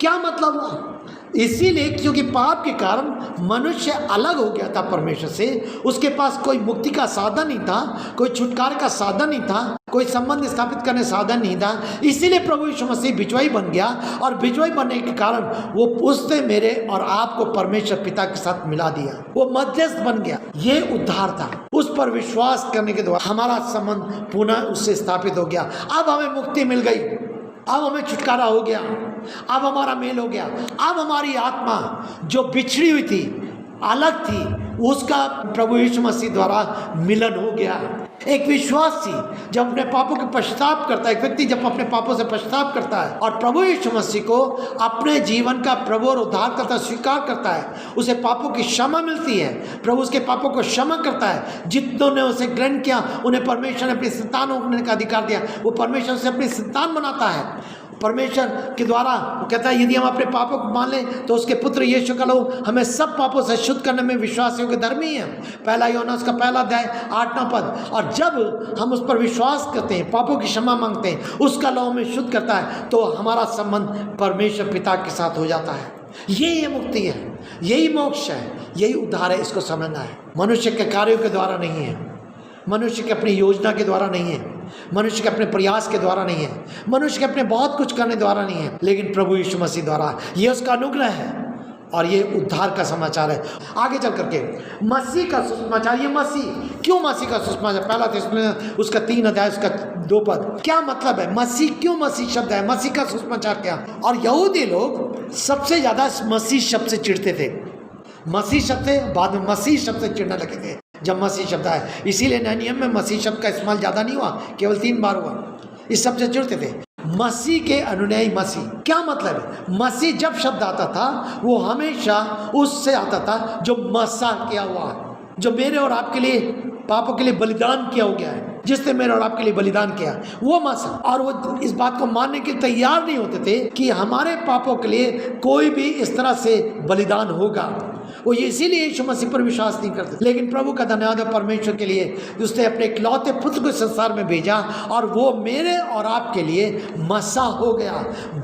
क्या मतलब हुआ? इसीलिए क्योंकि पाप के कारण मनुष्य अलग हो गया था परमेश्वर से, उसके पास कोई मुक्ति का साधन नहीं था, कोई छुटकारे का साधन नहीं था, कोई संबंध स्थापित करने साधन नहीं था। इसीलिए प्रभु यीशु मसीह बिचवाई बन गया, और बिचवाई बनने के कारण वो उसने मेरे और आपको परमेश्वर पिता के साथ मिला दिया, वो मध्यस्थ बन गया। ये उद्धार था। उस पर विश्वास करने के द्वारा हमारा संबंध पुनः उससे स्थापित हो गया। अब हमें मुक्ति मिल गई, अब हमें छुटकारा हो गया, अब हमारा मेल हो गया। अब हमारी आत्मा जो बिछड़ी हुई थी, अलग थी, उसका प्रभु यीशु मसीह द्वारा मिलन हो गया। एक विश्वासी जब अपने पापों के पश्चाताप करता है, एक व्यक्ति जब अपने पापों से पश्चाताप करता है और प्रभु यीशु मसीह को अपने जीवन का प्रभु और उद्धारकर्ता स्वीकार करता है, उसे पापों की क्षमा मिलती है। प्रभु उसके पापों को क्षमा करता है। जितनों ने उसे ग्रहण किया उन्हें परमेश्वर ने अपनी संतान होने का अधिकार दिया। वो परमेश्वर से अपनी संतान बनाता है। परमेश्वर के द्वारा वो कहता है, यदि हम अपने पापों को मान लें तो उसके पुत्र यीशु का लहू हमें सब पापों से शुद्ध करने में विश्वासियों के धर्मी है। पहला यूहन्ना उसका 1 अध्याय 8वां पद। और जब हम उस पर विश्वास करते हैं, पापों की क्षमा मांगते हैं, उसका लहू हमें शुद्ध करता है, तो हमारा संबंध परमेश्वर पिता के साथ हो जाता है। ये मुक्ति है, यही मोक्ष है, यही उद्धार है। इसको समझना है। मनुष्य के कार्यों के द्वारा नहीं है, मनुष्य के अपनी योजना के द्वारा नहीं है, मनुष्य के अपने प्रयास के द्वारा नहीं है, मनुष्य के अपने बहुत कुछ करने द्वारा नहीं है, लेकिन प्रभु यीशु मसीह द्वारा। ये उसका अनुग्रह है और ये उद्धार का समाचार है। आगे चल करके मसीह का सुसमाचार, ये मसीह क्यों, मसीह का सुसमाचार, 1 थिस्सलुनीकियों उसका 3 अध्याय उसका 2 पद। क्या मतलब है मसीह, क्यों मसीह शब्द है, मसीह का सुसमाचार क्या? और यहूदी लोग सबसे ज़्यादा मसीह शब्द से चिढ़ते थे। मसीह शब्द से बाद में मसीह शब्द से चिढ़ने लगे थे जब मसीह शब्द आया। इसीलिए नए नियम में मसीह शब्द का इस्तेमाल ज़्यादा नहीं हुआ, केवल 3 बार हुआ। इस शब्द से जुड़ते थे। मसीह के अनुयायी मसीह, क्या मतलब है? मसीह जब शब्द आता था वो हमेशा उससे आता था जो मसा किया हुआ, जो मेरे और आपके लिए पापों के लिए बलिदान किया हो गया है, जिसने मेरे और आपके लिए बलिदान किया, वो मसीह। और वो इस बात को मानने के लिए तैयार नहीं होते थे कि हमारे पापों के लिए कोई भी इस तरह से बलिदान होगा। वो इसीलिए यीशु मसीह पर विश्वास नहीं करते। लेकिन प्रभु का धन्यवाद है परमेश्वर के लिए, उसने अपने इकलौते पुत्र को संसार में भेजा और वो मेरे और आपके लिए मसा हो गया,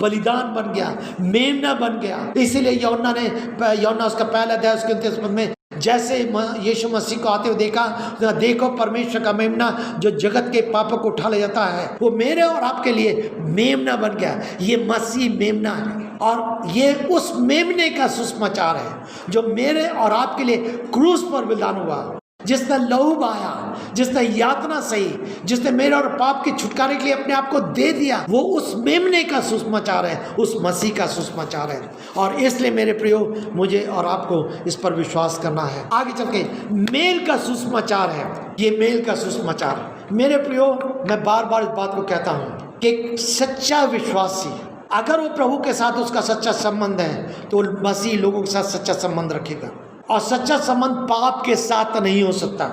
बलिदान बन गया, मेमना बन गया। इसीलिए यूहन्ना उसका 1 अध्याय उसके 29 पद में जैसे यीशु मसीह को आते हुए देखा, देखो परमेश्वर का मेमना जो जगत के पापों को उठा ले जाता है, वो मेरे और आपके लिए मेमना बन गया। ये मसीह मेमना है और ये उस मेमने का सुसमाचार है जो मेरे और आपके लिए क्रूस पर बलिदान हुआ, जिसने लहू बहाया, जिसने यातना सही, जिसने मेरे और पाप के छुटकारे के लिए अपने आप को दे दिया, वो उस मेमने का सुसमाचार है, उस मसीह का सुसमाचार है। और इसलिए मेरे प्रियो, मुझे और आपको इस पर विश्वास करना है। आगे चल के मेल का सुसमाचार है, ये मेल का सुसमाचार। मेरे प्रियो, मैं बार बार इस बात को कहता हूँ कि एक सच्चा विश्वासी अगर वो प्रभु के साथ उसका सच्चा संबंध है तो मसीह लोगों के साथ सच्चा संबंध रखेगा। और सच्चा संबंध पाप के साथ नहीं हो सकता।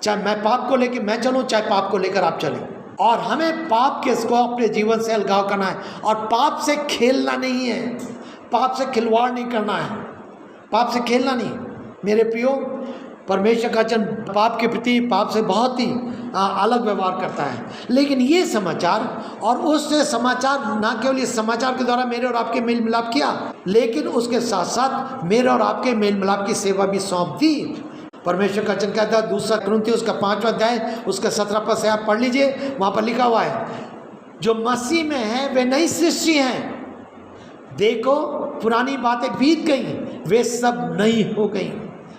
चाहे मैं पाप को लेकर मैं चलूं, चाहे पाप को लेकर आप चलें। और हमें पाप के इसको अपने जीवन से अलगाव करना है और पाप से खेलना नहीं है, पाप से खिलवाड़ नहीं करना है, पाप से खेलना नहीं। मेरे प्रियो, परमेश्वर का वचन पाप के प्रति, पाप से बहुत ही अलग व्यवहार करता है। लेकिन ये समाचार और उससे समाचार, ना केवल इस समाचार के द्वारा मेरे और आपके मेल मिलाप किया, लेकिन उसके साथ साथ मेरे और आपके मेल मिलाप की सेवा भी सौंप दी। परमेश्वर का वचन कहता है, दूसरा कुरिन्थियों उसका 5वां अध्याय उसका 17 पद से आप पढ़ लीजिए। वहाँ पर लिखा हुआ है, जो मसीह में है वे नई सृष्टि हैं, देखो पुरानी बातें बीत गई, वे सब नई हो गई,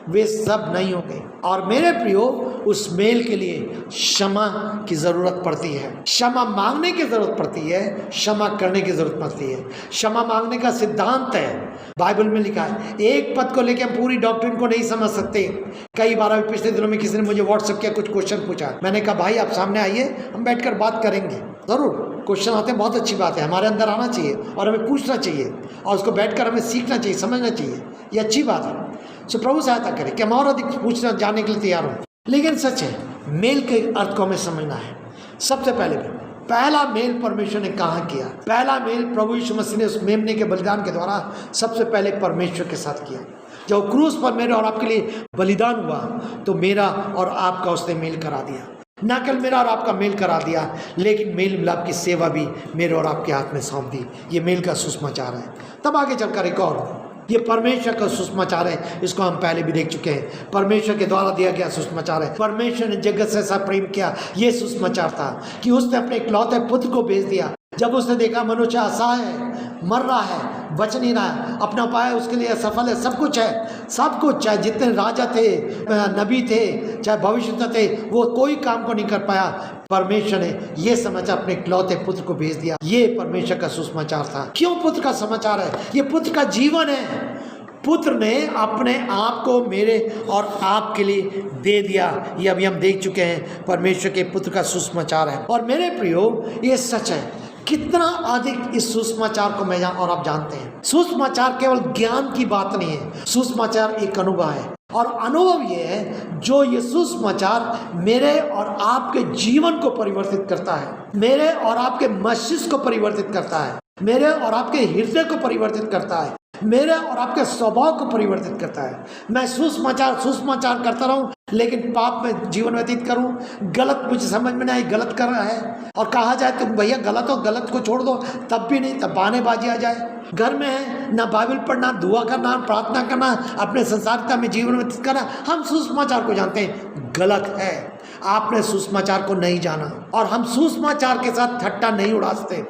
वे सब नई हो गई। और मेरे प्रियो, उस मेल के लिए क्षमा की ज़रूरत पड़ती है, क्षमा मांगने की ज़रूरत पड़ती है, क्षमा करने की ज़रूरत पड़ती है। क्षमा मांगने का सिद्धांत है, बाइबल में लिखा है। एक पद को लेकर हम पूरी डॉक्ट्रिन को नहीं समझ सकते। कई बार अभी पिछले दिनों में किसी ने मुझे व्हाट्सएप किया, कुछ क्वेश्चन पूछा, मैंने कहा भाई आप सामने आइए, हम बैठकर बात करेंगे। ज़रूर क्वेश्चन आते हैं, बहुत अच्छी बात है, हमारे अंदर आना चाहिए और हमें पूछना चाहिए और उसको बैठकर हमें सीखना चाहिए, समझना चाहिए, ये अच्छी बात है। सो प्रभु सहायता करे कि हम और अधिक पूछना जानने के लिए तैयार हों। लेकिन सच है, मेल के अर्थ को हमें समझना है। सबसे पहला मेल परमेश्वर ने कहाँ किया? पहला मेल प्रभु यीशु मसीह ने उस मेमने के बलिदान के द्वारा सबसे पहले परमेश्वर के साथ किया। जब क्रूस पर मेरे और आपके लिए बलिदान हुआ तो मेरा और आपका उसने मेल करा दिया। न केवल मेरा और आपका मेल करा दिया, लेकिन मेल मिलाप की सेवा भी मेरे और आपके हाथ में सौंप दी। ये मेल का सुसमाचार है। तब आगे चलकर एक और, ये परमेश्वर का सुसमाचार है, इसको हम पहले भी देख चुके हैं। परमेश्वर के द्वारा दिया गया सुसमाचार है। परमेश्वर ने जगत से ऐसा प्रेम किया, ये सुसमाचार था कि उसने अपने इकलौते पुत्र को भेज दिया। जब उसने देखा मनुष्य असहाय है, मर रहा है, बच नहीं रहा है, अपना उपाय उसके लिए असफल है, सब कुछ है, सब कुछ, चाहे जितने राजा थे, नबी थे, चाहे भविष्यवक्ता थे, वो कोई काम को नहीं कर पाया। परमेश्वर ने ये समाचार अपने इकलौते पुत्र को भेज दिया। ये परमेश्वर का सुसमाचार था। क्यों पुत्र का समाचार है? ये पुत्र का जीवन है। पुत्र ने अपने आप को मेरे और आपके लिए दे दिया। ये अभी हम देख चुके हैं, परमेश्वर के पुत्र का सुसमाचार है। और मेरे प्रियो, ये सच है। कितना अधिक इस सुसमाचार को मैं और आप जानते हैं। सुसमाचार केवल ज्ञान की बात नहीं है, सुसमाचार एक अनुभव है। और अनुभव ये है, जो ये सुसमाचार मेरे और आपके जीवन को परिवर्तित करता है, मेरे और आपके मस्तिष्क को परिवर्तित करता है, मेरे और आपके हृदय को परिवर्तित करता है, मेरे और आपके स्वभाव को परिवर्तित करता है। मैं सुसमाचार करता रहूं, लेकिन पाप में जीवन व्यतीत करूं, गलत मुझे समझ में नहीं आई, गलत कर रहा है, और कहा जाए तो भैया गलत हो, गलत को छोड़ दो, तब भी नहीं, तब बहानेबाजी आ जाए। घर में है ना बाइबल पढ़ना, दुआ करना, प्रार्थना करना, अपने संसारिकता में जीवन व्यतीत करना, हम सुसमाचार को जानते हैं, गलत है। आपने सुसमाचार को नहीं जाना, और हम सुसमाचार के साथ ठट्टा नहीं उड़ाते।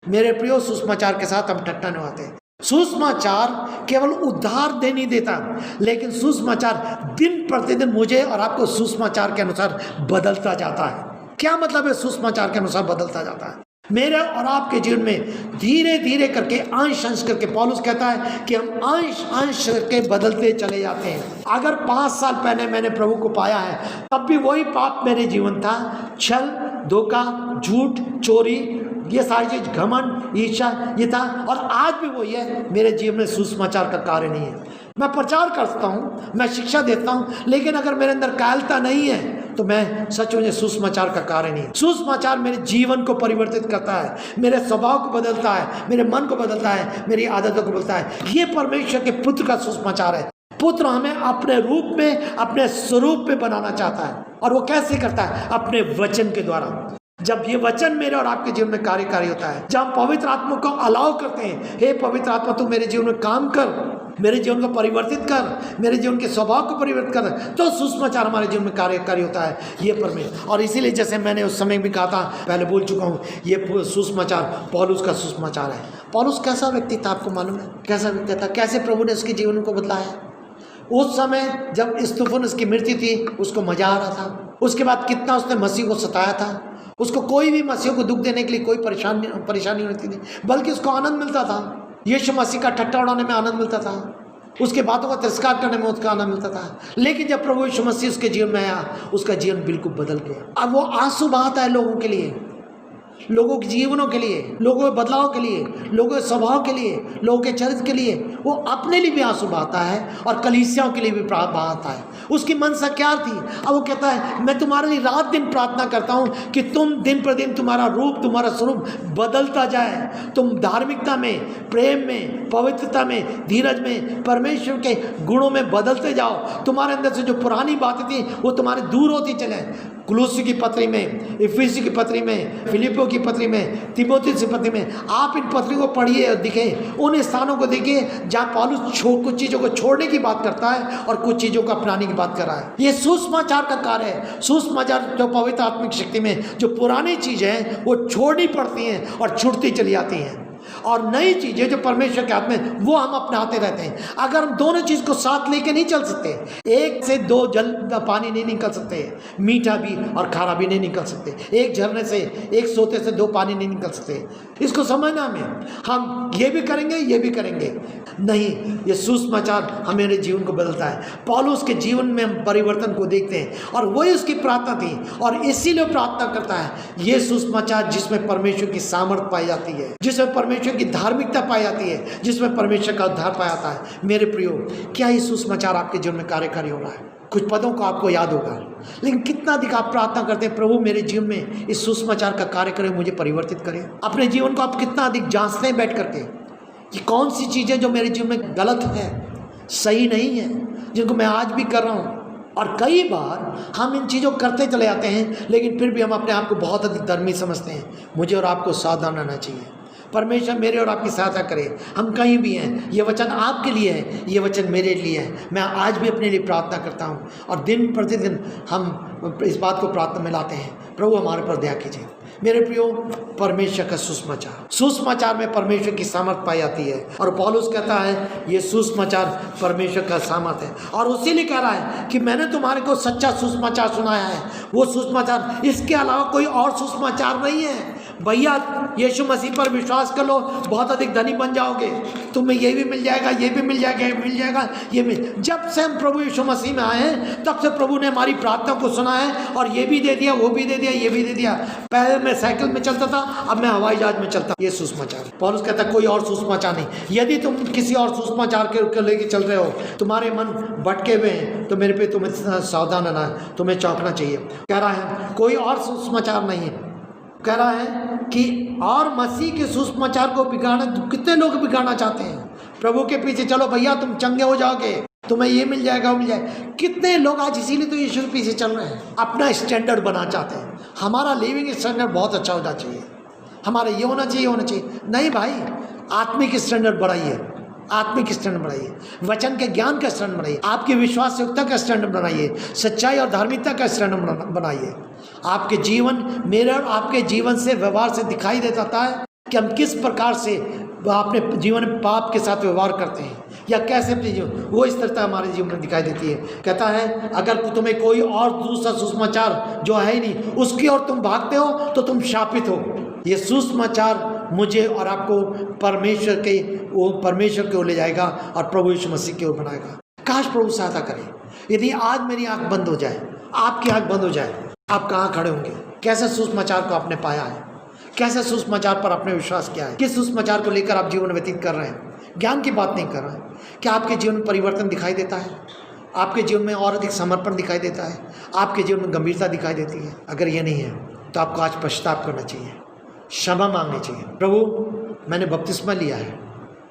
मेरे प्रियो, सुसमाचार के साथ हम ठट्टा नहीं उड़ाते। सुसमाचार केवल उद्धार दे नहीं देता, लेकिन सुसमाचार दिन प्रतिदिन मुझे और आपको सुसमाचार के अनुसार बदलता जाता है। क्या मतलब है? सुसमाचार के अनुसार बदलता जाता है। मेरे और आपके जीवन में धीरे धीरे करके, अंश अंश करके, पौलुस कहता है कि हम अंश अंश करके बदलते चले जाते हैं। अगर 5 साल पहले मैंने प्रभु को पाया है, तब भी वही पाप मेरे जीवन था, छल, धोखा, झूठ, चोरी, ये सारी चीज, घमंड, ईर्ष्या, ये था, और आज भी वही है। मेरे जीवन में सुसमाचार का कार्य नहीं है। मैं प्रचार करता हूँ, मैं शिक्षा देता हूँ, लेकिन अगर मेरे अंदर कायरता नहीं है तो मैं सच में सुसमाचार का कार्य नहीं है। सुसमाचार मेरे जीवन को परिवर्तित करता है, मेरे स्वभाव को बदलता है, मेरे मन को बदलता है, मेरी आदतों को बदलता है। ये परमेश्वर के पुत्र का सुसमाचार है। पुत्र हमें अपने रूप में, अपने स्वरूप में बनाना चाहता है, और वो कैसे करता है? अपने वचन के द्वारा। जब ये वचन मेरे और आपके जीवन में कार्यकारी होता है, जब हम पवित्र आत्मा को अलाउ करते हैं, हे पवित्र आत्मा तू मेरे जीवन में काम कर, मेरे जीवन को परिवर्तित कर, मेरे जीवन के स्वभाव को परिवर्तित कर, तो सुसमाचार हमारे जीवन में कार्यकारी होता है। ये परमेश्वर, और इसीलिए जैसे मैंने उस समय भी कहा था, पहले बोल चुका हूँ, ये सुसमाचार पौलुस का सुसमाचार है। पौलुस कैसा व्यक्ति था, आपको मालूम है? कैसा व्यक्ति था? कैसे प्रभु ने उसके जीवन को बदला है? उस समय जब स्तिफनुस की मृत्यु थी, उसको मजा आ रहा था। उसके बाद कितना उसने मसीह को सताया था। उसको कोई भी मसीह को दुख देने के लिए कोई परेशानी होती थी, बल्कि उसको आनंद मिलता था। यीशु मसीह का ठट्टा उड़ाने में आनंद मिलता था, उसके बातों का तिरस्कार करने में उसका आनंद मिलता था। लेकिन जब प्रभु यीशु मसीह उसके जीवन में आया, उसका जीवन बिल्कुल बदल गया। अब वो आंसू बहाता है लोगों के लिए, लोगों के जीवनों के लिए, लोगों के बदलाव के लिए, लोगों के स्वभाव के लिए, लोगों के चरित्र के लिए वो अपने लिए भी आंसू बहाता है और कलीसियाओं के लिए भी बहाता है। उसकी मनसा क्या थी? अब वो कहता है मैं तुम्हारे लिए रात दिन प्रार्थना करता हूँ कि तुम दिन पर दिन तुम्हारा रूप, तुम्हारा स्वरूप बदलता जाए, तुम धार्मिकता में, प्रेम में, पवित्रता में, धीरज में, परमेश्वर के गुणों में बदलते जाओ। तुम्हारे अंदर से जो पुरानी बातें थी वो तुम्हारे दूर होती चले। कुलुस्सी की पत्री में, इफिसी की पत्री में, फिलिप्पो की पत्री में, तीमुथियुस की पत्री में, आप इन पत्री को पढ़िए और दिखें, उन स्थानों को देखिए जहाँ पौलुस कुछ चीज़ों को छोड़ने की बात करता है और कुछ चीज़ों को अपनाने की बात कर रहा है। ये सुसमाचार का कार्य है। सुसमाचार जो पवित्र आत्मिक शक्ति में जो पुरानी चीज़ें हैं वो छोड़नी पड़ती हैं और छूटती चली आती हैं, और नई चीज़ें जो परमेश्वर के हाथ में वो हम अपनाते रहते हैं। अगर हम दोनों चीज़ को साथ लेके नहीं चल सकते, एक से दो जल पानी नहीं निकल सकते, मीठा भी और खारा भी नहीं निकल सकते, एक झरने से, एक सोते से दो पानी नहीं निकल सकते। इसको समझना हमें, हम ये भी करेंगे ये भी करेंगे नहीं। ये सुसमाचार हमारे जीवन को बदलता है। पौलुस के जीवन में हम परिवर्तन को देखते हैं और वही उसकी प्रार्थना थी, और इसीलिए प्रार्थना करता है ये सुसमाचार जिसमें परमेश्वर की सामर्थ पाई जाती है, जिसमें परमेश्वर की धार्मिकता पाई जाती है, जिसमें परमेश्वर का उद्धार पाया जाता है। मेरे प्रियो, क्या ये सुसमाचार आपके जीवन में कार्यकारी हो रहा है? कुछ पदों को आपको याद होगा, लेकिन कितना अधिक आप प्रार्थना करते हैं प्रभु मेरे जीवन में इस सुसमाचार का कार्य करें, मुझे परिवर्तित करें। अपने जीवन को आप कितना अधिक जांचते हैं बैठ करके कि कौन सी चीज़ें जो मेरे जीवन में गलत है, सही नहीं है, जिनको मैं आज भी कर रहा हूँ। और कई बार हम इन चीज़ों को करते चले जाते हैं, लेकिन फिर भी हम अपने आप को बहुत अधिक धर्मी समझते हैं। मुझे और आपको सावधान रहना चाहिए। परमेश्वर मेरे और आपकी सहायता करे। हम कहीं भी हैं, ये वचन आपके लिए है, ये वचन मेरे लिए है। मैं आज भी अपने लिए प्रार्थना करता हूँ और दिन प्रतिदिन हम इस बात को प्रार्थना में लाते हैं, प्रभु हमारे पर दया कीजिए। मेरे प्रियो, परमेश्वर का सुसमाचार, सुसमाचार में परमेश्वर की सामर्थ पाई जाती है, और पौलुस कहता है ये सुसमाचार परमेश्वर का सामर्थ है। और उसीलिए कह रहा है कि मैंने तुम्हारे को सच्चा सुसमाचार सुनाया है, वो सुसमाचार, इसके अलावा कोई और सुसमाचार नहीं है। भैया यीशु मसीह पर विश्वास कर लो, बहुत अधिक धनी बन जाओगे, तुम्हें ये भी मिल जाएगा, ये भी मिल जाएगा, ये मिल जाएगा, ये मिल। जब से हम प्रभु यीशु मसीह में आए हैं तब से प्रभु ने हमारी प्रार्थना को सुना है, और ये भी दे दिया, वो भी दे दिया, ये भी दे दिया। पहले मैं साइकिल में चलता था, अब मैं हवाई जहाज में चलता। ये सुसमाचार। पौलुस कहता है कोई और सुसमाचार नहीं। यदि तुम किसी और सुसमाचार के लेके चल रहे हो, तुम्हारे मन भटके हुए हैं, तो मेरे पे तुम्हें सावधान रहना है, तुम्हें चौंकना चाहिए। कह रहा है कोई और सुसमाचार नहीं है। कह रहा है कि और मसीह के सुसमाचार को बिगाड़ना, कितने लोग बिगाड़ना चाहते हैं। प्रभु के पीछे चलो भैया, तुम चंगे हो जाओगे, तुम्हें ये मिल जाएगा, वो मिल जाएगा। कितने लोग आज इसीलिए तो यीशु के पीछे चल रहे हैं, अपना स्टैंडर्ड बना चाहते हैं। हमारा लिविंग स्टैंडर्ड बहुत अच्छा होना चाहिए, हमारा ये होना चाहिए, होना चाहिए। नहीं भाई, आत्मिक स्टैंडर्ड बढ़ाइए, आत्मिक स्टैंडर्ड बढ़ाइए, वचन के ज्ञान का स्टैंडर्ड बढ़ाइए, आपकी विश्वास योग्यता का स्टैंडर्ड बनाइए, सच्चाई और धार्मिकता का स्टैंडर्ड बनाइए। आपके जीवन, मेरे और आपके जीवन से, व्यवहार से दिखाई देता है कि हम किस प्रकार से अपने जीवन में पाप के साथ व्यवहार करते हैं, या कैसे अपने जीवन, वो इस तरह हमारे जीवन में दिखाई देती है। कहता है अगर तुम्हें कोई और दूसरा सुसमाचार जो है ही नहीं, उसकी ओर तुम भागते हो तो तुम शापित हो। ये सुसमाचार मुझे और आपको परमेश्वर की ओर ले जाएगा और प्रभु यीशु मसीह की ओर बनाएगा। काश प्रभु सहायता करे। यदि आज मेरी आंख बंद हो जाए, आपकी आंख बंद हो जाए, आप कहाँ खड़े होंगे? कैसे सुसमाचार को आपने पाया है? कैसे सुसमाचार पर आपने विश्वास किया है? किस सुसमाचार को लेकर आप जीवन व्यतीत कर रहे हैं? ज्ञान की बात नहीं कर रहे हैं। क्या आपके जीवन में परिवर्तन दिखाई देता है? आपके जीवन में और अधिक समर्पण दिखाई देता है? आपके जीवन में गंभीरता दिखाई देती है? अगर ये नहीं है तो आपको आज पश्चाताप करना चाहिए, क्षमा मांगनी चाहिए। प्रभु मैंने बपतिस्मा लिया है,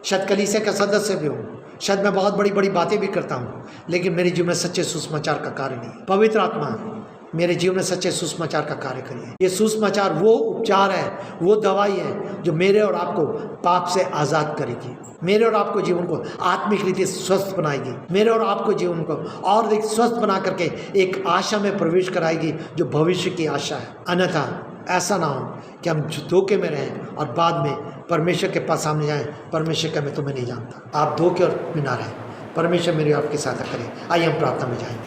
शायद कलीसिया का सदस्य भी हूँ, शायद मैं बहुत बड़ी बड़ी बातें भी करता हूँ, लेकिन मेरे जीवन में सच्चे सुसमाचार का कार्य नहीं। पवित्र आत्मा मेरे जीवन में सच्चे सुसमाचार का कार्य करिए। ये सुसमाचार वो उपचार है, वो दवाई है जो मेरे और आपको पाप से आज़ाद करेगी, मेरे और आपको जीवन को आत्मिक रीति स्वस्थ बनाएगी, मेरे और आपको जीवन को और एक स्वस्थ बना करके एक आशा में प्रवेश कराएगी जो भविष्य की आशा है। अन्यथा ऐसा ना हो कि हम धोखे में रहें और बाद में परमेश्वर के पास सामने जाएं, परमेश्वर का मैं तुम्हें नहीं जानता। आप धोखे और में ना रहें। परमेश्वर मेरी आपकी सहायता करें। आइए हम प्रार्थना में जाएं।